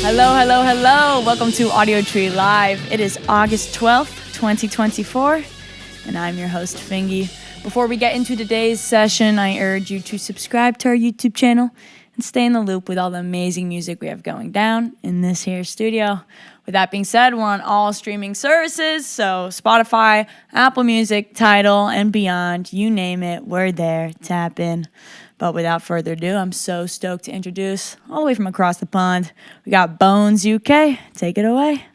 Hello, hello, hello. Welcome to Audiotree Live. It is August 12th, 2024, and I'm your host, FINGY. Before we get into today's session, I urge you to subscribe to our YouTube channel and stay in the loop with all the amazing music we have going down in this here studio. With that being said, we're on all streaming services, so Spotify, Apple Music, Tidal, and beyond, you name it, we're there. Tap in. But without further ado, I'm so stoked to introduce, all the way from across the pond, we got Bones UK. Take it away.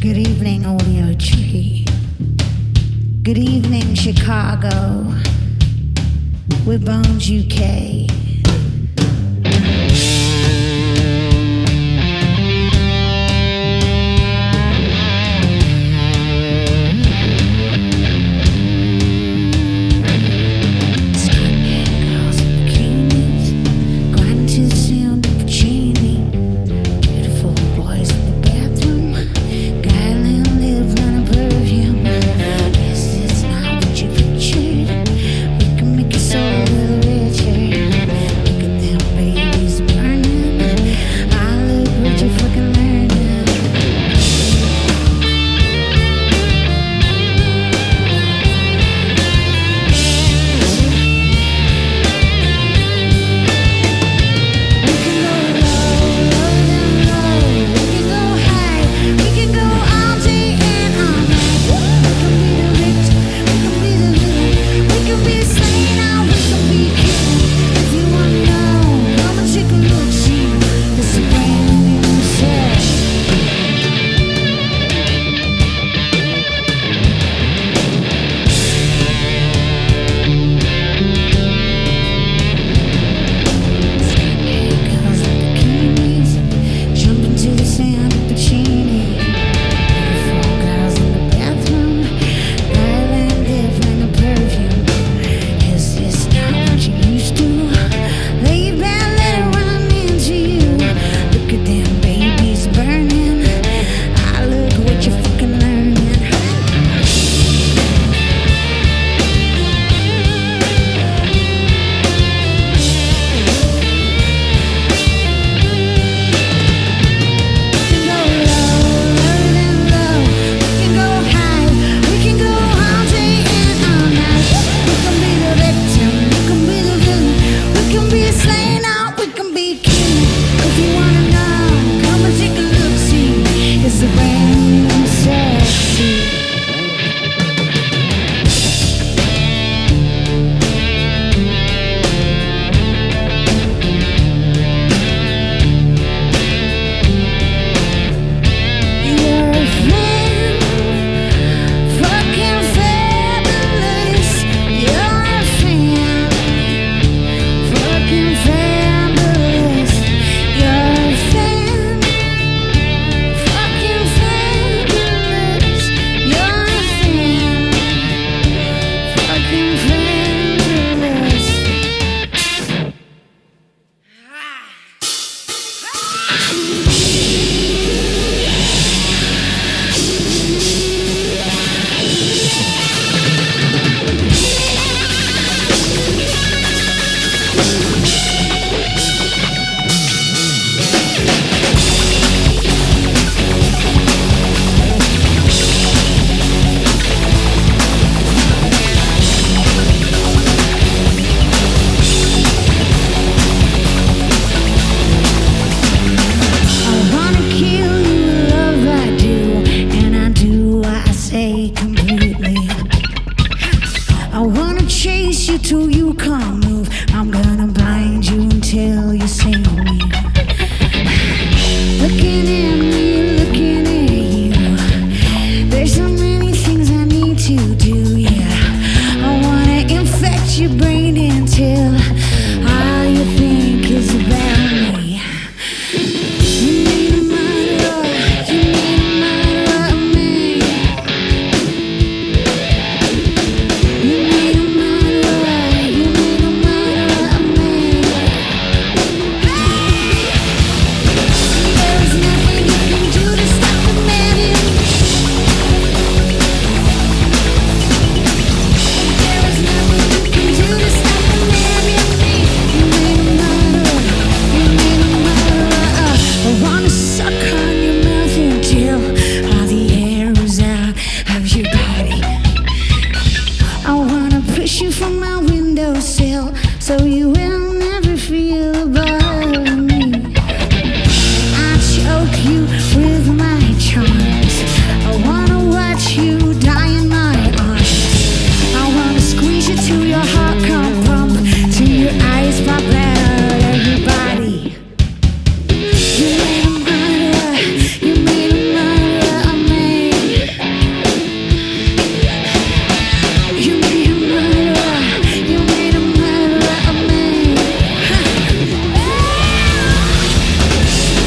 Good evening, Audiotree. Good evening, Chicago. We're Bones UK. wanna chase you till you can't move. I'm gonna blind you until you see me. Looking at me, looking at you. There's so many things I need to do, yeah. I wanna infect your brain until all you think is about me. You made a murderer, you made a murderer of me. You made a murderer, you made a murderer of me. There's nothing you can do to stop the man in me. There is nothing you can do to stop the man in me. You made a murderer, you made a murderer. I wanna suck on your mouth until all the air is out of your body. I wanna push you from my windowsill so you will never feel above me. I choke you with my charms. I wanna watch you die in my arms. I wanna squeeze you till your heart can't pump, till your eyes pop out of your body. You made a murderer, you made a murderer of me. You made a murderer, you made a murderer of me.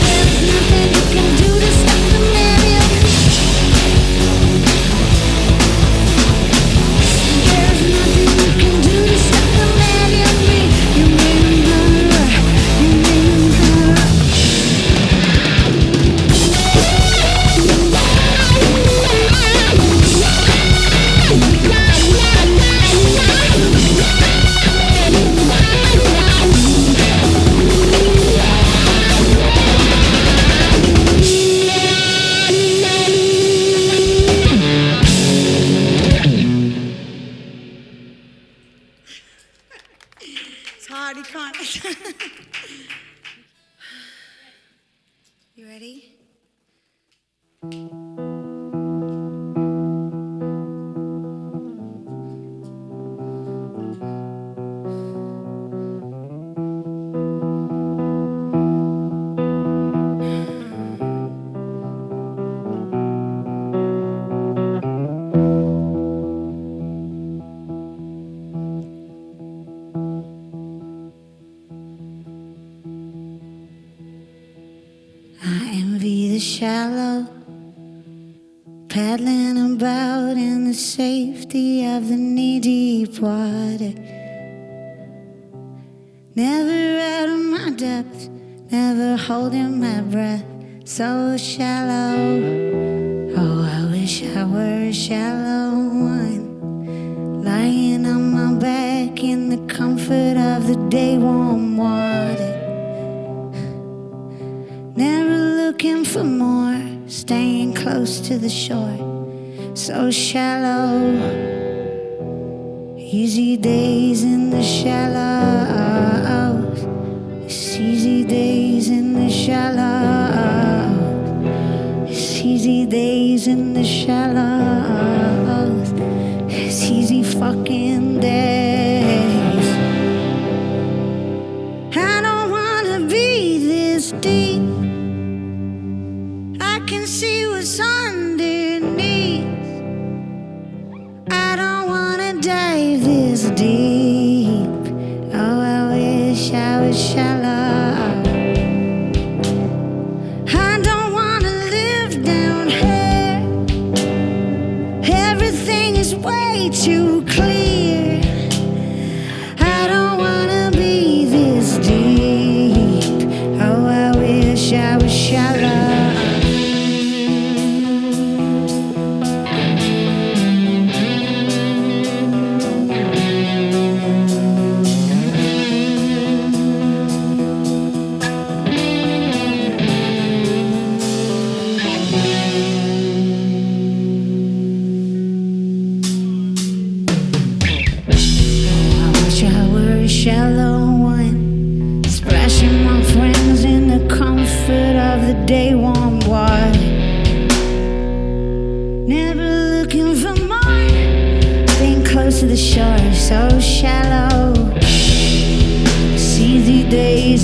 There's nothing you can do to stop the man in me. There's nothing you can do to stop the man in me. You made a murderer, you made a murderer. It's hard, you can't. You ready? I envy the shallow, paddling about in the safety of the knee-deep water. Never out of my depth, never holding my breath, so shallow. Oh, I wish I were a shallow one, lying on my back in the comfort of the day-warm water. Never looking for more, staying close to the shore, so shallow. Easy days in the shallows, it's easy days in the shallows, it's easy days in the shallows, it's easy fucking days. I don't wanna be this deep, I can see what's underneath. I don't wanna dive this deep. Oh, I wish I was shallow. I don't wanna live down here. Everything is way too clear. I don't wanna be this deep. Oh, I wish I was shallow. Shallow one, splashing my friends in the comfort of the day-warm water. Never looking for more, staying close to the shore, so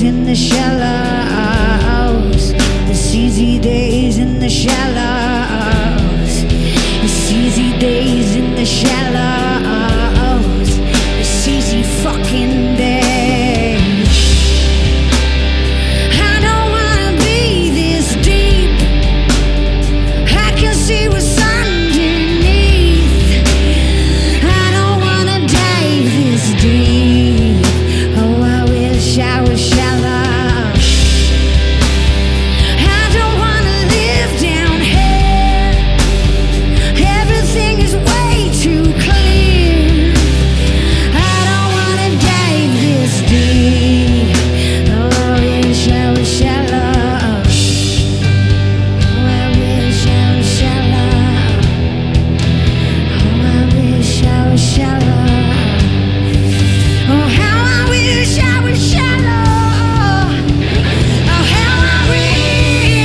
in the shallows. It's easy days in the shallows. It's easy days in the shallows. It's easy fucking days. I don't wanna be this deep. I can see what's underneath. I don't wanna dive this deep. Oh, I wish I was shallow. I don't wanna live down here. Everything is way too clear. I don't wanna dive this deep. Oh, I wish I was shallow. Oh, I wish I was shallow. Oh, I wish I was shallow. Oh, how I wish I was shallow. Oh, how I wish.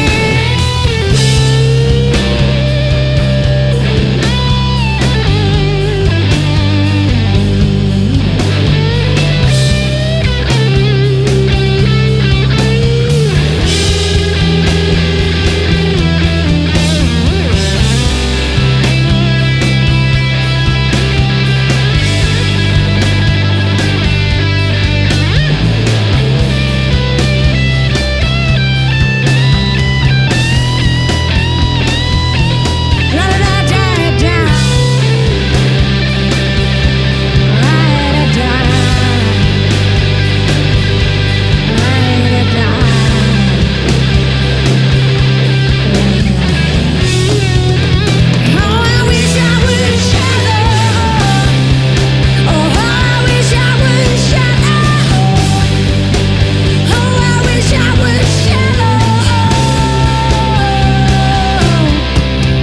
La da da da da. La da da. La da da. Oh, I wish I was shallow. Oh, I wish I was shallow. Oh, I wish I was shallow.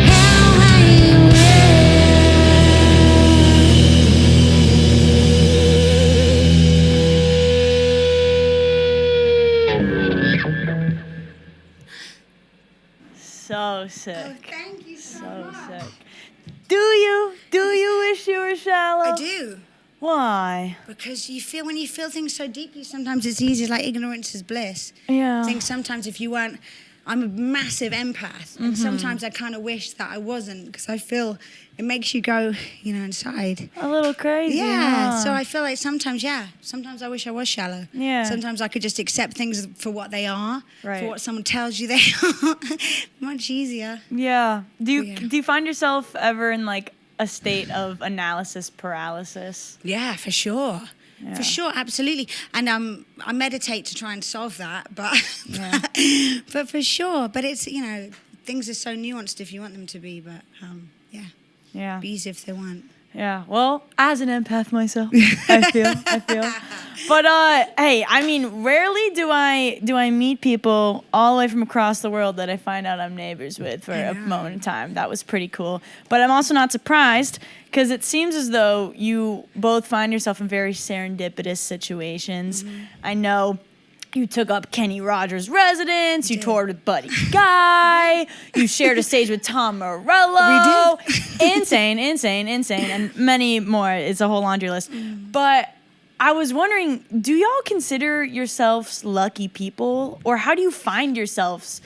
How I So sick. thank you So sick. Do you wish you were shallow? I do. Why? Because when you feel things so deeply, sometimes it's easy, like ignorance is bliss. Yeah. I think sometimes if you weren't, I'm a massive empath, and sometimes I kind of wish that I wasn't, because I feel it makes you go, inside. A little crazy. Yeah, huh? so I feel like sometimes I wish I was shallow. Yeah. Sometimes I could just accept things for what they are, Right. for what someone tells you they are. Much easier. Yeah. Do Yeah. you find yourself ever in like a state of analysis paralysis? Yeah, for sure. Yeah. For sure, absolutely. And I meditate to try and solve that, but Yeah. but for sure. But it's, things are so nuanced if you want them to be, but yeah, Yeah. be easy if they weren't. Yeah. Well, as an empath myself, I feel. But hey, I mean, rarely do I meet people all the way from across the world that I find out I'm neighbors with for a moment in time. That was pretty cool. But I'm also not surprised, because it seems as though you both find yourself in very serendipitous situations. I know you took up Kenny Rogers' residence. You toured with Buddy Guy. You shared a stage with Tom Morello. We did. Insane, and many more. It's a whole laundry list. But I was wondering, do y'all consider yourselves lucky people, or how do you find yourselves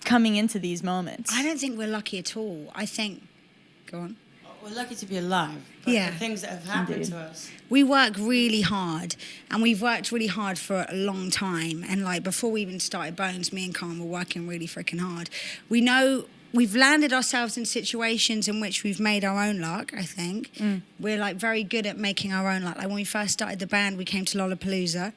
coming into these moments? I don't think we're lucky at all. I think, go on. We're lucky to be alive. But Yeah. the things that have happened to us. We work really hard, and we've worked really hard for a long time. And like before we even started Bones, me and Carmen were working really freaking hard. We know we've landed ourselves in situations in which we've made our own luck, I think. We're like very good at making our own luck. Like when we first started the band, we came to Lollapalooza.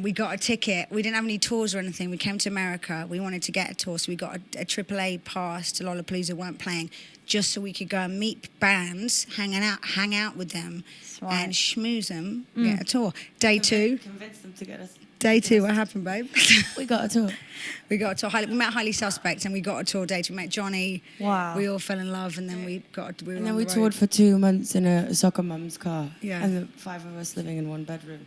We got a ticket. We didn't have any tours or anything. We came to America. We wanted to get a tour, so we got a AAA pass to Lollapalooza, weren't playing, just so we could go and meet bands, hang out with them, Smart. and schmooze them, get a tour. Day two. Convince them to get us. Day two, what happened, babe? We got a tour. We got a tour. We met Highly Suspect, and we got a tour date. We met Johnny. Wow. We all fell in love, and then we were And on then we the road. toured for 2 months in a soccer mum's car. Yeah. And the 5 of us living in one bedroom.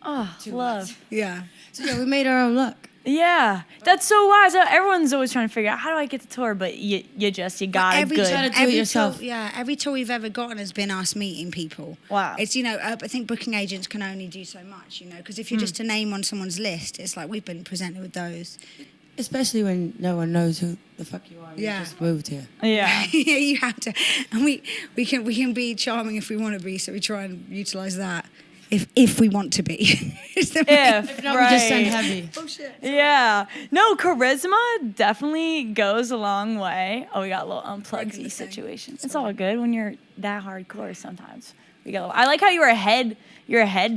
Oh, 2 love. months. Yeah. So yeah, we made our own luck. Yeah, that's so wise. Everyone's always trying to figure out how do I get to tour, but you got it good. try to do it yourself. Every tour we've ever gotten has been us meeting people. Wow. It's, I think booking agents can only do so much, because if you're just a name on someone's list, it's like we've been presented with those. Especially when no one knows who the fuck you are. Yeah. You just moved here. Yeah. Yeah, you have to. And we can be charming if we want to be, so we try and utilise that. If we want to be. If No, we just send heavy. Oh, shit. Yeah. No, charisma definitely goes a long way. Oh, we got a little unplugged Breaking the thing. situation. It's all good when you're that hardcore sometimes. I like how you were head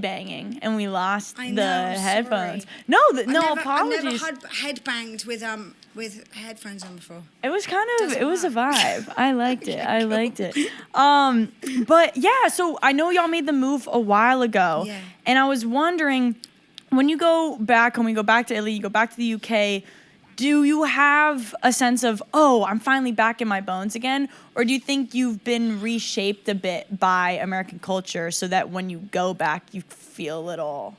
banging and we lost I the know, headphones. sorry. No, I've apologies. never headbanged with headphones on before. It was Doesn't it was a matter. vibe. I liked it. But yeah, so I know y'all made the move a while ago. Yeah. And I was wondering, when you go back, when we go back to Italy, you go back to the UK, do you have a sense of, oh, I'm finally back in my bones again? Or do you think you've been reshaped a bit by American culture so that when you go back, you feel a little...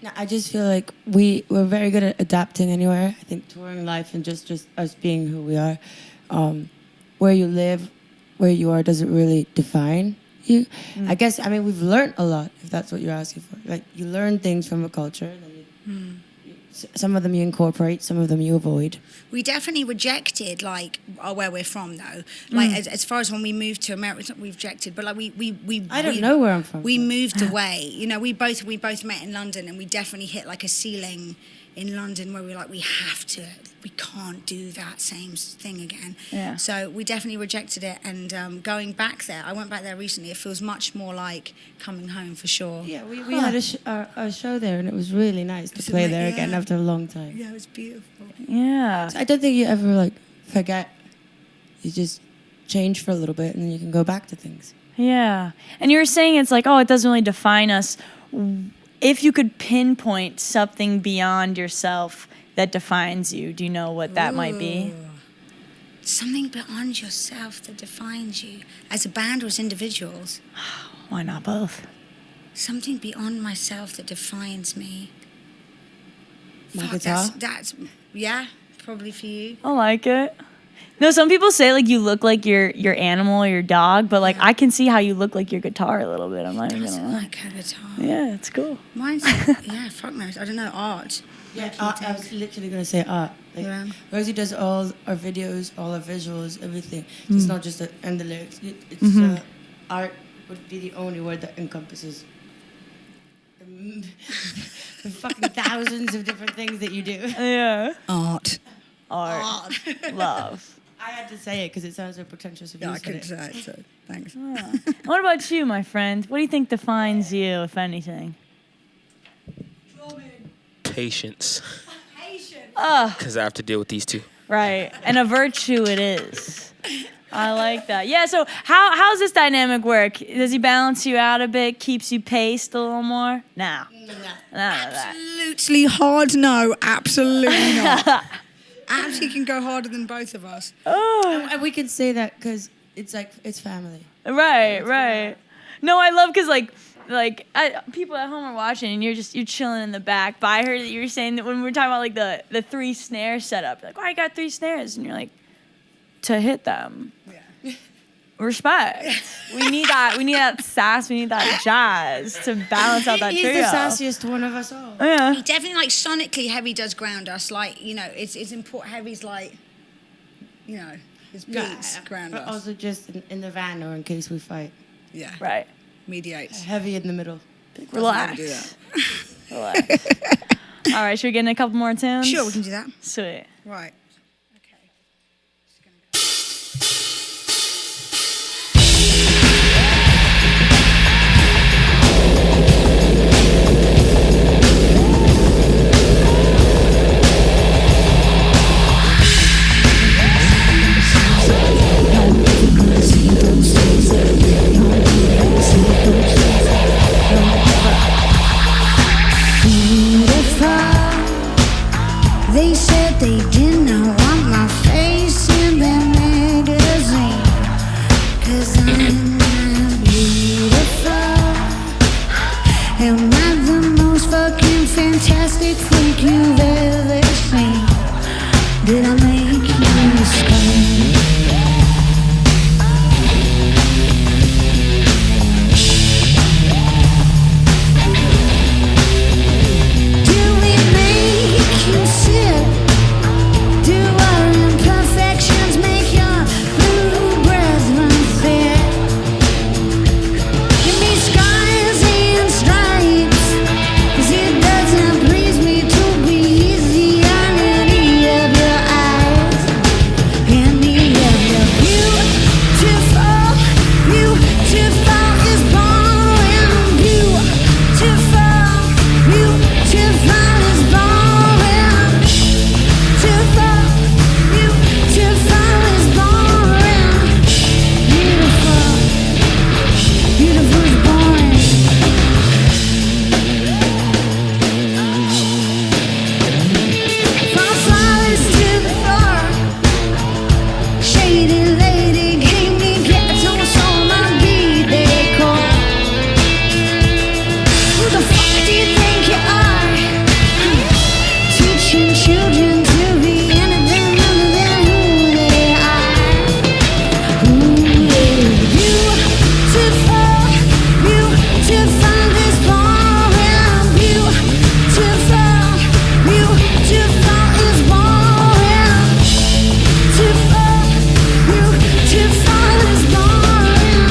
No, I just feel like we're very good at adapting anywhere. I think touring life and just us being who we are. Where you live, where you are doesn't really define you. I guess, we've learned a lot, if that's what you're asking for. Like, you learn things from a culture, and then some of them you incorporate, some of them you avoid. We definitely rejected, where we're from, though. As far as when we moved to America, it's not we rejected, but I don't know where I'm from. We moved away. We both met in London, and we definitely hit a ceiling in London where we can't do that same thing again. Yeah. So we definitely rejected it, and going back there, I went back there recently. It feels much more like coming home for sure. Yeah, we had a show there, and it was really nice to play there again after a long time. Yeah, it was beautiful. Yeah. So I don't think you ever forget. You just change for a little bit, and then you can go back to things. Yeah. And you were saying it's like, oh, it doesn't really define us. If you could pinpoint something beyond yourself that defines you, do you know what that might be? Something beyond yourself that defines you as a band or as individuals. Why not both? Something beyond myself that defines me. My Fuck, guitar? that's yeah, probably for you. I like it. No, some people say you look like your animal or your dog, but I can see how you look like your guitar a little bit. I'm not even Doesn't gonna lie. like her guitar. Yeah, it's cool. Mine's fuck knows. I don't know, art. Yeah, I was literally going to say art. Yeah. Rosie does all our videos, all our visuals, everything. It's not just and the lyrics. It's art would be the only word that encompasses the fucking thousands of different things that you do. Yeah. Art. Art. Love. I had to say it because it sounds so pretentious if Yeah, you I said couldn't it. say it, so thanks. What about you, my friend? What do you think defines you, if anything? Patience. Ugh. Because I have to deal with these two. Right. And a virtue it is. I like that. Yeah, so how's this dynamic work? Does he balance you out a bit, keeps you paced a little more? No. None of that. Absolutely hard no, absolutely not. Absolutely can go harder than both of us. Oh. And we can say that because it's it's family. Right. No, I love because people at home are watching and you're chilling in the back. But I heard that you were saying that when we were talking about the 3 snare setup, oh, I got 3 snares, and you're like, to hit them. Yeah. Respect. We need that sass. We need that jazz to balance out that He's trio. the sassiest one of us all. Yeah. He definitely sonically Heavy does ground us. It's important. Heavy's his beats ground But us. also just in the van or in case we fight. Yeah. Right. Mediates. Heavy in the middle. Relax. Do that. Relax. All right, should we get in a couple more tunes? Sure, we can do that. Sweet. Right. Okay. They said they did not want my face in their magazine, 'cause I'm not beautiful. Am I the most fucking fantastic freak you've ever Did I make you scream? Do we make you sick? Do our imperfections make your blue breath run thick? Give me scars and stripes, 'cause it doesn't please me to be easy on any of your eyes, any of your beautiful, beautiful is boring. Beautiful, beautiful is boring. Beautiful, beautiful is boring. Beautiful, beautiful is boring. From flowers to the floor, shady lady gave me ghetto on my decor. Who the fuck do you think you are? Teaching children to be anything other than who they are. Who is beautiful, beautiful is boring. Beautiful, beautiful is boring. Beautiful, beautiful is boring.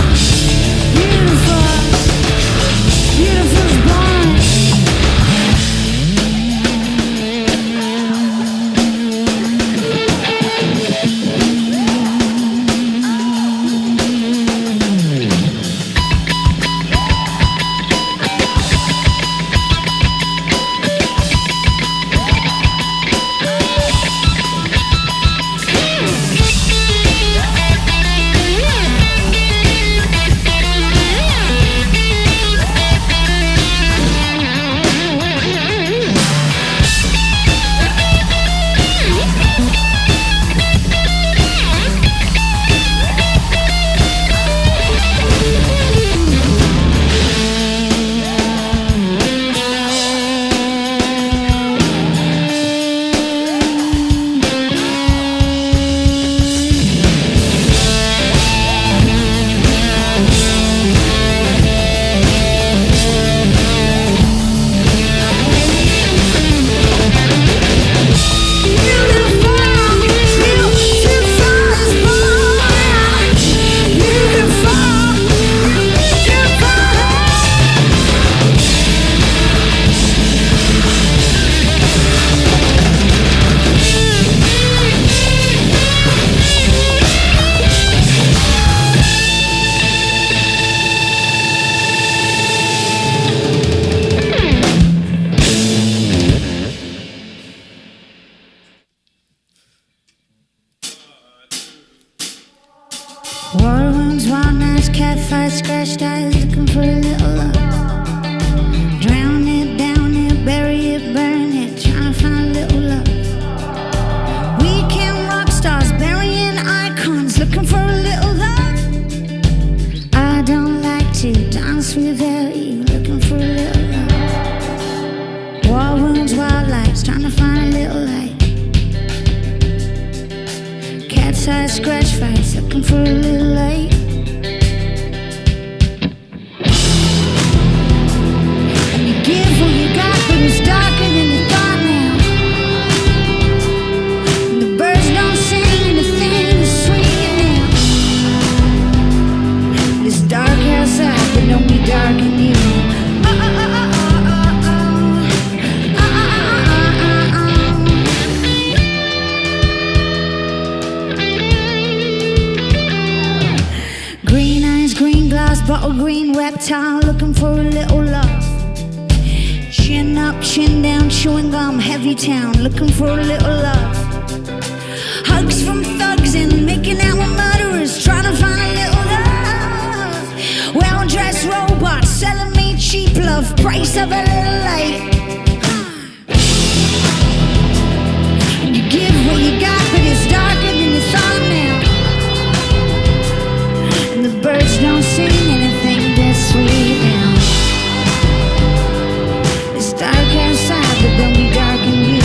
Beautiful, beautiful is boring. War wounds, wild nights, cat fights, scratched eyes, looking for a little love. Drown it, down it, bury it, burn it, trying to find a little love. Weekend rock stars, burying icons, looking for a little love. I don't like to dance without you, looking for a little love. War wounds, wild lights, trying to find a little light. Cat's eyes, scratch fights, looking for a little light. And you give what you got, but it's darker than you thought now. And the birds don't sing, and the thing is swinging now. It's dark outside, but don't be dark in you. Green eyes, green glass, bottle green reptile, looking for a little love. Chin up, chin down, chewing gum, heavy town, looking for a little love. Hugs from thugs and making out with murderers, trying to find a little love. Well-dressed robots selling me cheap love, price of a little light. You give what you got, but it's darker than you thought now. And the birds don't sing anything that's sweet now. It's dark outside, but don't be dark in you.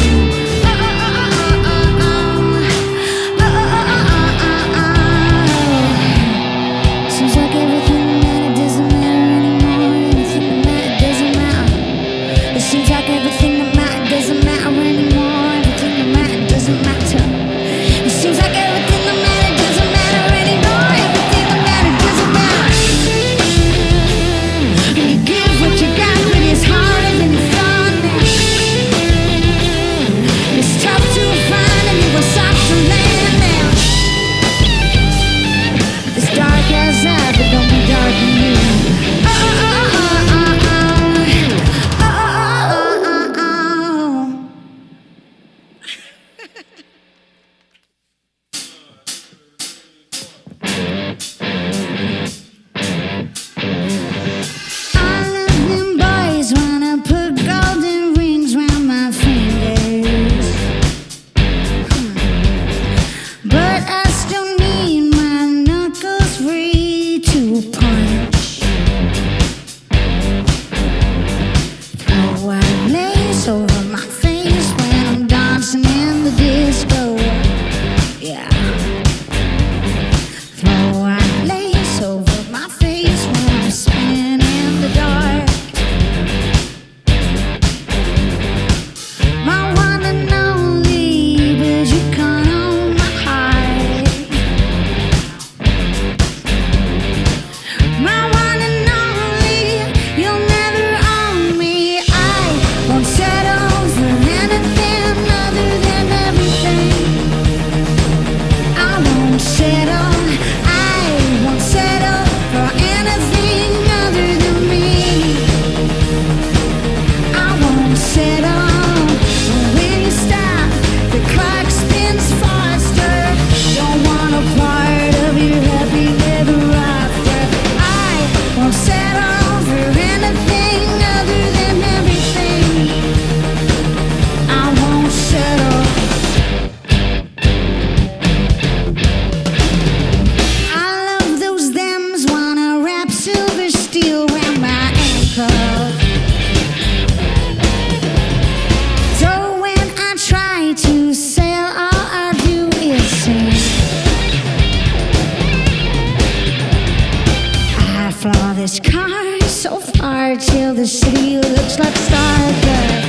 till the city looks like stardust.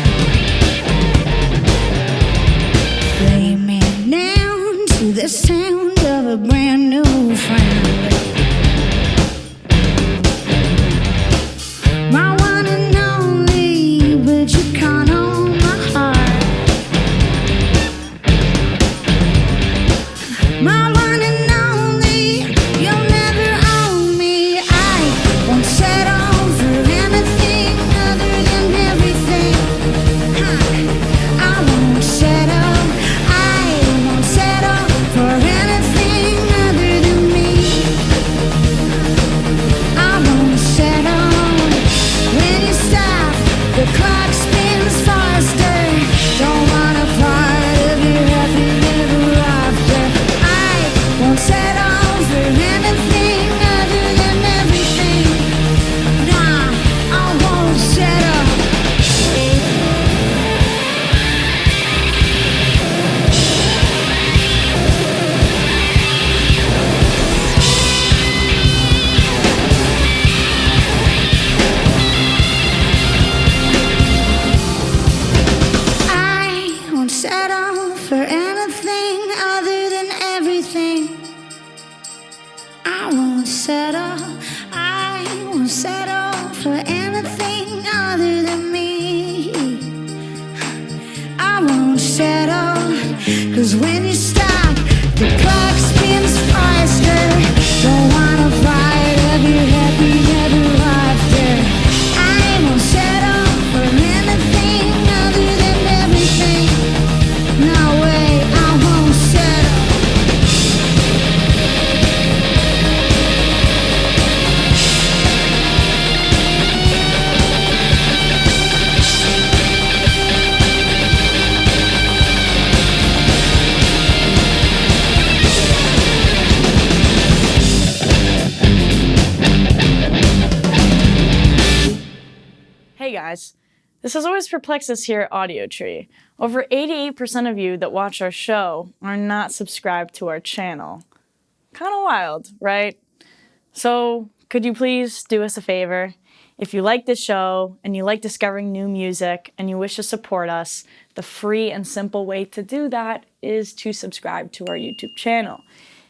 Lay me down to the sound of a brand new friend. My one and only, but you can't own my heart. My one and only, you'll never own me. I won't settle for anything other than everything. I won't settle. I won't settle for anything other than me. I won't settle. When you stop, the clock spins faster. Don't want a part of your happy ever after. I won't settle for anything other than everything. Nah, I won't settle. I won't settle for anything other than everything. I won't settle. I won't settle for anything other than me. I won't settle. 'Cause when you stop, the clock spins faster. Don't want to fight of your happy ever after. I won't settle for anything other than everything. No way, I won't settle. Hey guys, this has always perplexed us here at Audiotree. Over 88% of you that watch our show are not subscribed to our channel. Kind of wild, right? So, could you please do us a favor? If you like this show and you like discovering new music and you wish to support us, the free and simple way to do that is to subscribe to our YouTube channel.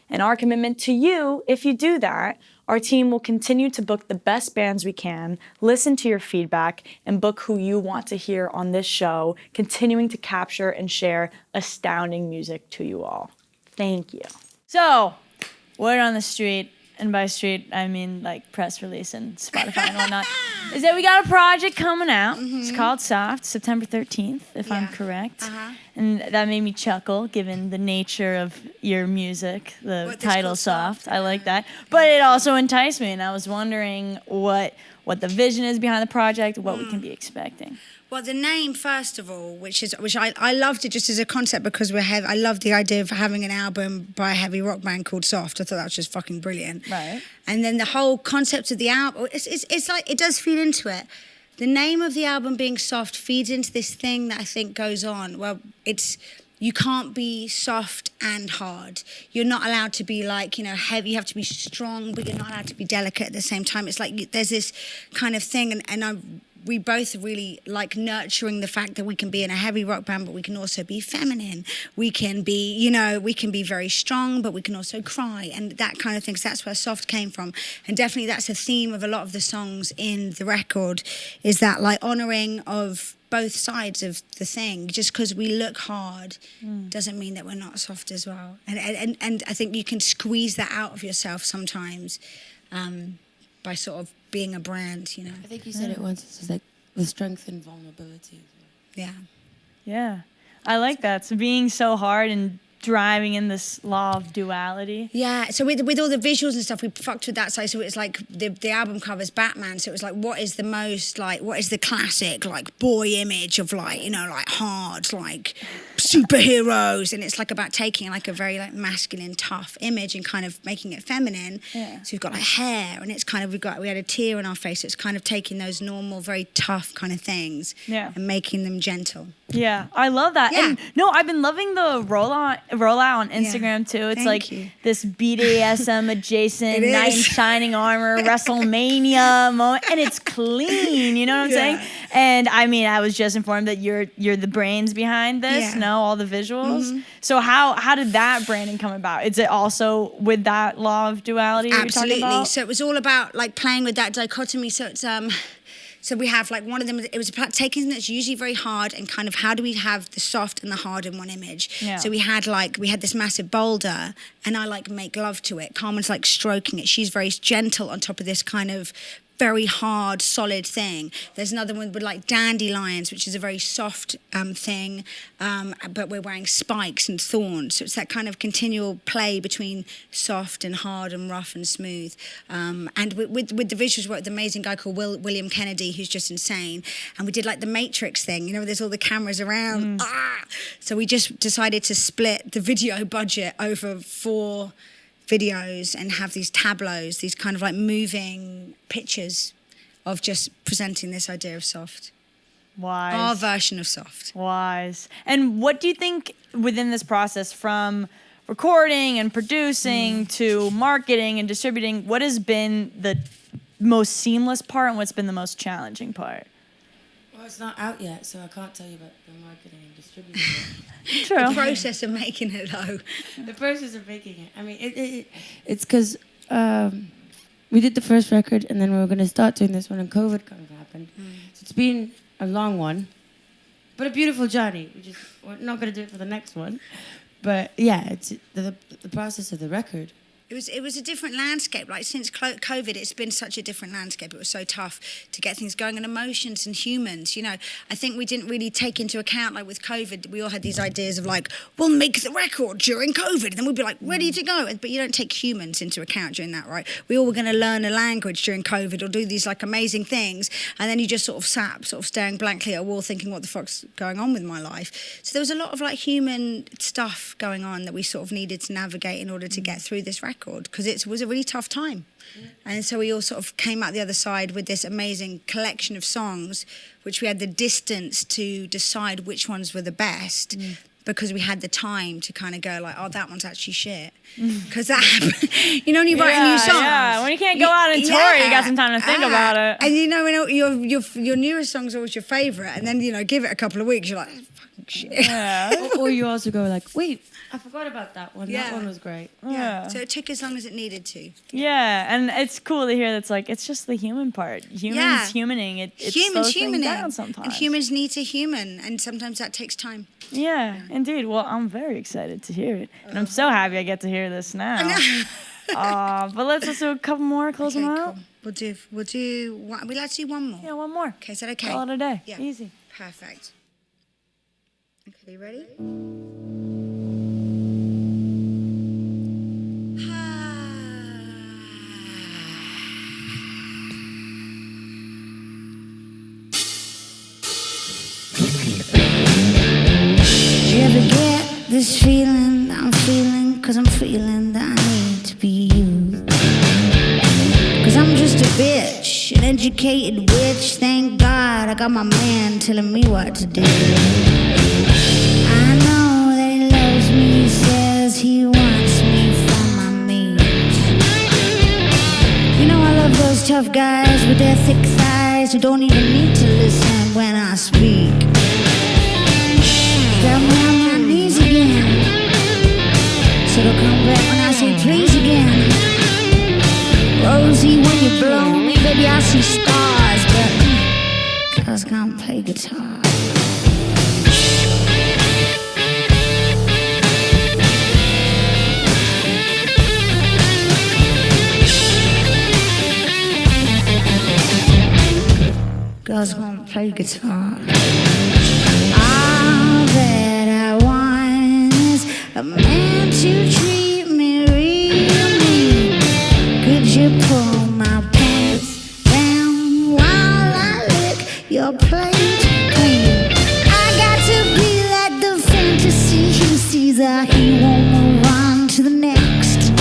And our commitment to you, if you do that, our team will continue to book the best bands we can, listen to your feedback, and book who you want to hear on this show, continuing to capture and share astounding music to you all. Thank you. So, word on the street, and by street, I mean like press release and Spotify and whatnot, is that we got a project coming out. It's called Soft, September 13th, if I'm correct. And that made me chuckle, given the nature of your music, the What, this title called Soft. Soft? I like that. But it also enticed me, and I was wondering what the vision is behind the project, what we can be expecting. Well, the name first of all, which I loved it just as a concept because I love the idea of having an album by a heavy rock band called Soft. I thought that was just fucking brilliant. Right. And then the whole concept of the album, it's like it does feed into it. The name of the album being Soft feeds into this thing that I think goes on. Well, you can't be soft and hard. You're not allowed to be like, heavy. You have to be strong, but you're not allowed to be delicate at the same time. It's like there's this kind of thing, and we both really like nurturing the fact that we can be in a heavy rock band, but we can also be feminine. We can be, we can be very strong, but we can also cry and that kind of thing. So that's where Soft came from. And definitely that's a theme of a lot of the songs in the record, is that like honoring of both sides of the thing. Just because we look hard doesn't mean that we're not soft as well. And I think you can squeeze that out of yourself sometimes by sort of being a brand, I think you said it once. It's just like the strength and vulnerability. Yeah. Yeah. I like that. So being so hard and driving in this law of duality. Yeah, so with all the visuals and stuff, we fucked with that side. So it's like the album cover's Batman. So it was like, what is the classic, like, boy image of, like, like hard, like superheroes, and it's like about taking like a very like masculine, tough image and kind of making it feminine. Yeah. So we've got like hair, and it's kind of we had a tear in our face. So it's kind of taking those normal, very tough kind of things and making them gentle. Yeah, I love that. Yeah. And no, I've been loving the rollout on Instagram too. It's Thank like you. this BDSM adjacent It knight in is. shining armor WrestleMania moment, and it's clean. You know what I'm saying? And I mean, I was just informed that you're the brains behind this. Yeah. No, all the visuals. So how did that branding come about? Is it also with that law of duality that you're Absolutely. talking about? So it was all about like playing with that dichotomy. So it's so we have like one of them. It was about taking that's usually very hard and kind of how do we have the soft and the hard in one image. Yeah. So we had this massive boulder, and I like make love to it. Carmen's like stroking it. She's very gentle on top of this kind of very hard, solid thing. There's another one with like dandelions, which is a very soft thing, but we're wearing spikes and thorns. So it's that kind of continual play between soft and hard and rough and smooth. And with the visuals work, the amazing guy called William Kennedy, who's just insane. And we did like the Matrix thing, there's all the cameras around. So we just decided to split the video budget over 4 videos and have these tableaus, these kind of like moving pictures of just presenting this idea of soft. Wise. Our version of soft. Wise. And what do you think within this process, from recording and producing to marketing and distributing, what has been the most seamless part and what's been the most challenging part? Well, it's not out yet, so I can't tell you about the marketing and distributing it. True. The process of making it though. The process of making it. I mean, it's because we did the first record, and then we were going to start doing this one, and COVID kind of happened. So it's been a long one, but a beautiful journey. We're not going to do it for the next one. But yeah, it's the process of the record. It was a different landscape. Like since COVID, it's been such a different landscape. It was so tough to get things going, and emotions and humans. I think we didn't really take into account, like with COVID, we all had these ideas of like, we'll make the record during COVID, and then we'd be like ready to go. But you don't take humans into account during that, right? We all were going to learn a language during COVID or do these like amazing things, and then you just sort of staring blankly at a wall, thinking, what the fuck's going on with my life? So there was a lot of like human stuff going on that we sort of needed to navigate in order to get through this record. Because it was a really tough time. And so we all sort of came out the other side with this amazing collection of songs, which we had the distance to decide which ones were the best, because we had the time to kind of go like, oh, that one's actually shit. Because that happened. When you write a new song. Yeah, when you can't go out and tour, you got some time to think about it. And your newest song's always your favourite, and then, give it a couple of weeks, you're like, fucking shit. Yeah. Or you also go like, wait, I forgot about that one. Yeah. That one was great. Yeah. So it took as long as it needed to. Yeah, and it's cool to hear that's like, it's just the human part. Humans humaning. It slows things down sometimes. And humans need to human, and sometimes that takes time. Yeah, indeed. Well, I'm very excited to hear it. And I'm so happy I get to hear this now. But let's do a couple more, close them out. Cool. We'll do one. We'd like to do one more. Yeah, one more. Okay, is that okay? Call it a day. Yeah. Easy. Perfect. Okay, you ready? Do you ever get this feeling that I'm feeling? Cause I'm feeling that I need to be you. Cause I'm just a bitch, an educated witch. Thank God I got my man telling me what to do. I know that he loves me, he says he wants me for my meat. I love those tough guys with their thick thighs who don't even need to listen when I speak. Got me on my knees again, so they'll come back when I say please again. Rosie, when you blow me, baby, I see stars, but girls can't play guitar. Girls can't play guitar. All that I want is a man to treat me real mean. Could you pull my pants down while I lick your plate clean? I got to be like the fantasy he sees that he won't move on to the next.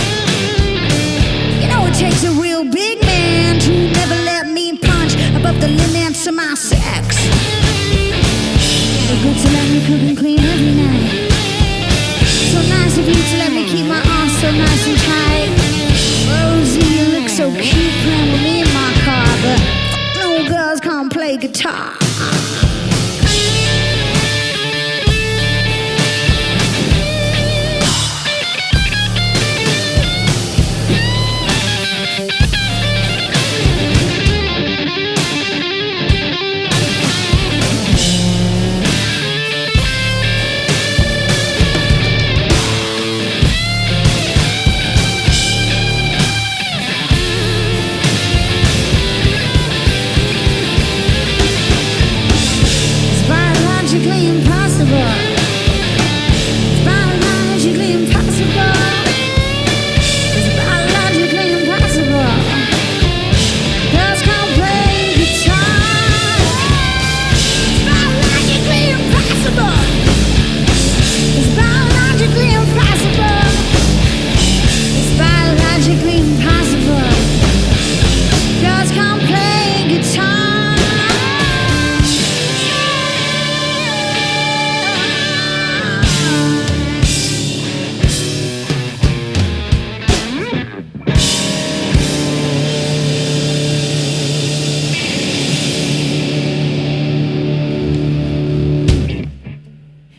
You know it takes a real big man to never let me punch above the limits of my sex. So good to let me cook and clean every night. So nice of you to let me keep my arms so nice and tight. Rosie, you look so cute playing with me in my car, but no girls can't play guitar.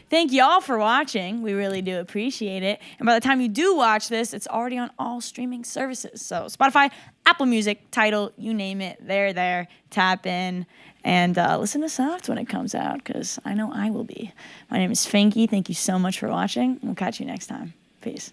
Thank you all for watching. We really do appreciate it. And by the time you do watch this, it's already on all streaming services. So Spotify, Apple Music, Tidal, you name it, they're there. Tap in and listen to Soft when it comes out, because I know I will be. My name is FINGY. Thank you so much for watching. We'll catch you next time. Peace.